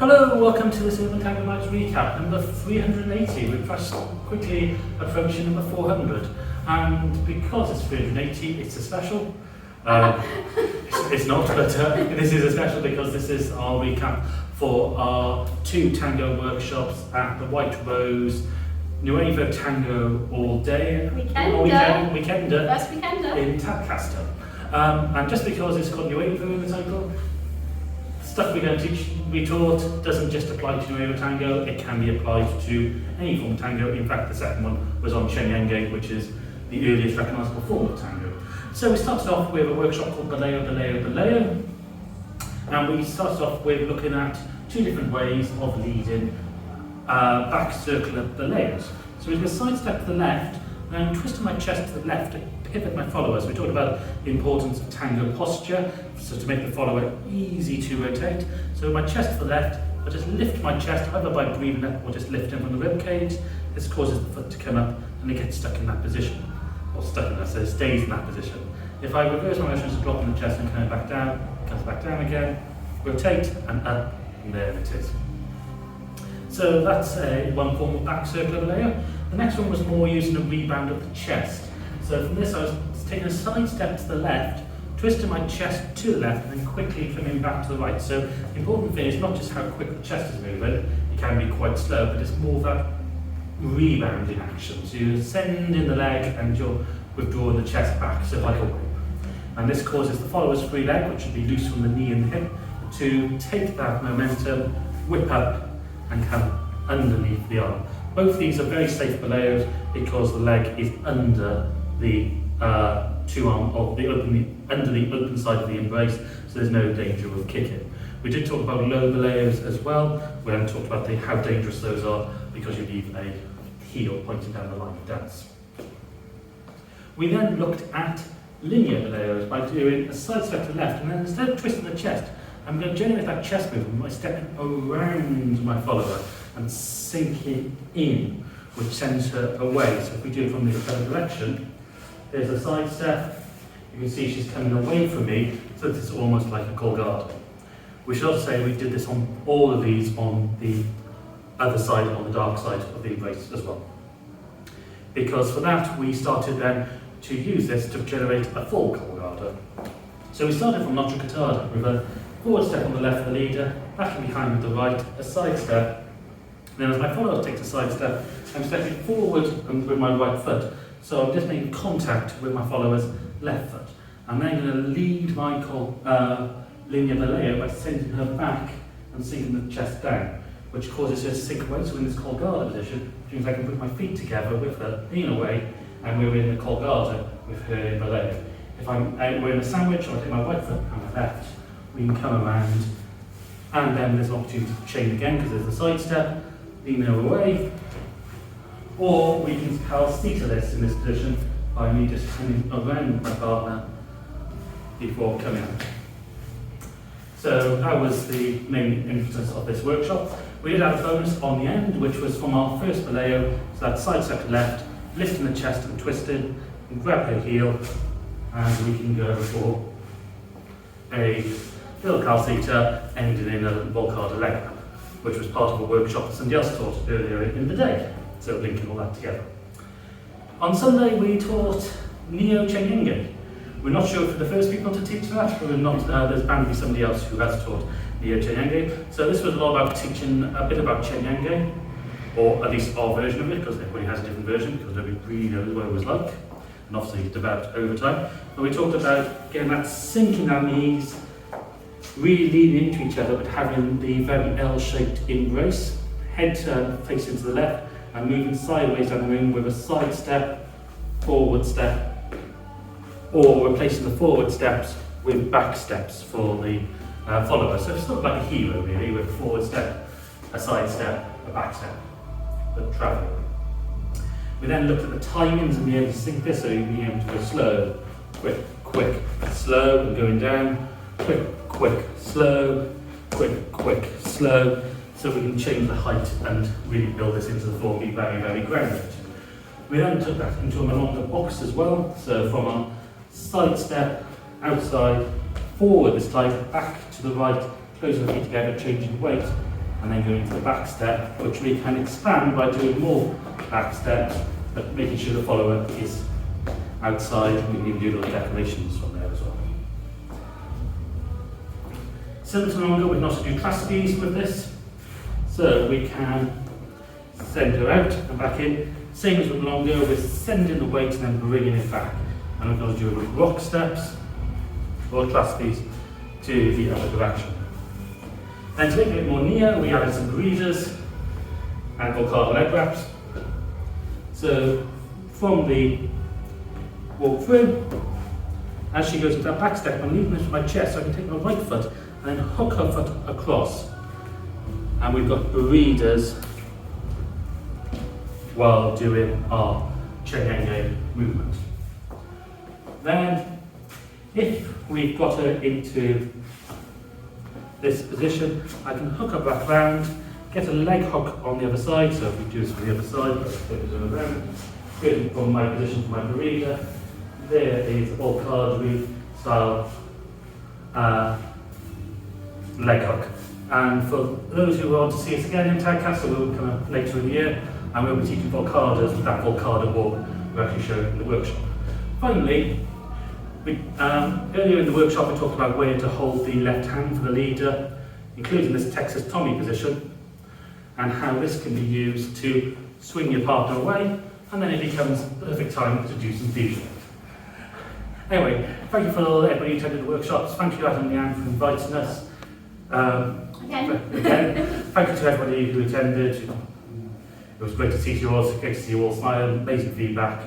Hello, welcome to this Urban Tango Nights recap, number 380. We're just quickly approaching number 400. And because it's 380, it's a special. It's not, but this is a special because this is our recap for our 2 tango workshops at the White Rose Nuevo Tango all day. Weekender. First weekender. In Tadcaster. And just because it's got Nuevo in the title, stuff we're going to teach, we taught, doesn't just apply to Nuevo Tango, it can be applied to any form of tango. In fact, the second one was on Canyengue, which is the earliest recognisable form of tango. So we started off with a workshop called Boleo. And we started off with looking at 2 different ways of leading back circular boleos. So we're going to sidestep to the left, and twist my chest to the left to pivot my follower. So we talked about the importance of tango posture, so to make the follower easy to rotate. So my chest to the left, I just lift my chest either by breathing up or just lifting from the rib cage. This causes the foot to come up and it gets stuck in that position. Or stuck in that, so it stays in that position. If I reverse my motion, just dropping the chest and coming back down, it comes back down again, rotate and up, and there it is. So that's one form of back circular boleo. The next one was more using a rebound of the chest. So from this I was taking a side step to the left, twisting my chest to the left and then quickly coming back to the right. So the important thing is not just how quick the chest is moving, it can be quite slow, but it's more that rebounding action. So you're sending the leg and you're withdrawing the chest back, so like a whip. And this causes the follower's free leg, which should be loose from the knee and the hip, to take that momentum, whip up and come underneath the arm. Both these are very safe boleos because the leg is under the under the open side of the embrace, so there's no danger of kicking. We did talk about low boleos as well. We haven't talked about how dangerous those are because you leave a heel pointing down the line of dance. We then looked at linear boleos by doing a side step to the left, and then instead of twisting the chest, I'm going to generate that chest movement by stepping around my follower and sinking in, which sends her away. So if we do it from the other direction, there's a side step. You can see she's coming away from me, so it's almost like a colgado. We should also say we did this on all of these on the other side, on the dark side of the embrace as well. Because for that, we started then to use this to generate a full colgado. So we started from Notre Catada with a forward step on the left of the leader, back and behind with the right, a side step. Then as my follower takes a side step, I'm stepping forward with my right foot. So I'm just making contact with my follower's left foot. I'm then going to lead my linear boleo by sending her back and sinking the chest down, which causes her to sink away. So in this colgado position, which means I can put my feet together with her in a way, and we're in the colgado with her in boleo. If we're in a sandwich, I'll take my right foot and my left. We can come around, and then there's an opportunity to chain again because there's a side step, lean her away, or we can calcita this in this position by me just coming around my partner before coming out. So that was the main impetus of this workshop. We did have a bonus on the end, which was from our first boleo, so that side step to left, lifting the chest and twisting, and grab her heel, and we can go for a little calcita ending in a volcado leg up, which was part of a workshop that somebody else taught earlier in the day. So linking all that together. On Sunday we taught Neo Canyengue. We're not sure if we're the first people to teach that, but we're not, there's bound to be somebody else who has taught Neo Canyengue. So this was a lot about teaching a bit about Canyengue, or at least our version of it, because everybody has a different version, because nobody really knows what it was like, and obviously it's developed over time. But we talked about getting that sinking our knees, really leaning into each other, but having the very L-shaped embrace, head turn facing to the left, and moving sideways down the room with a side step, forward step, or replacing the forward steps with back steps for the follower. So it's sort of like a hero really, with a forward step, a side step, a back step, but travelling. We then looked at the timings and being able to sync this, so you'd be able to go slow, quick, quick, slow, and going down, quick, quick, slow, quick, quick, slow. So we can change the height and really build this into the form, be very, very grounded. We then took that into a longer box as well. So from our side step, outside, forward this time, back to the right, closing the feet together, changing weight, and then going into the back step, which we can expand by doing more back steps, but making sure the follower is outside. We can even do little decorations from there as well. Similar to Tango, we can also do trapeze with this. So we can send her out and back in. Same as with Longo, we're sending the weight and then bringing it back. And we're going to do it with rock steps or trapeze to the other direction. Then to make it a bit more near, we added some breathers and volcano leg wraps. So from the walk through, as she goes into that back step, I'm leaving this with my chest, so I can take my right foot and then hook her foot across. And we've got burritos while doing our Canyengue movement. Then, if we've got her into this position, I can hook her back round, get a leg hook on the other side. So if we do this from the other side, let's take this around. Good from my position for my burrito. There is all cardboard style leg hook. And for those who want to see us again in Tag Castle, we'll come up later in the year and we'll be teaching volcadas with that volcada walk we're actually showing in the workshop. Finally, earlier in the workshop we talked about where to hold the left hand for the leader, including this Texas Tommy position, and how this can be used to swing your partner away, and then it becomes the perfect time to do some fusion. Anyway, thank you for everybody who attended the workshops. Thank you, Adam and Leanne, for inviting us. Again, thank you to everybody who attended. It was great to see you all, great to see you all smile, amazing feedback,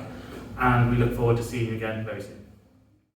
and we look forward to seeing you again very soon.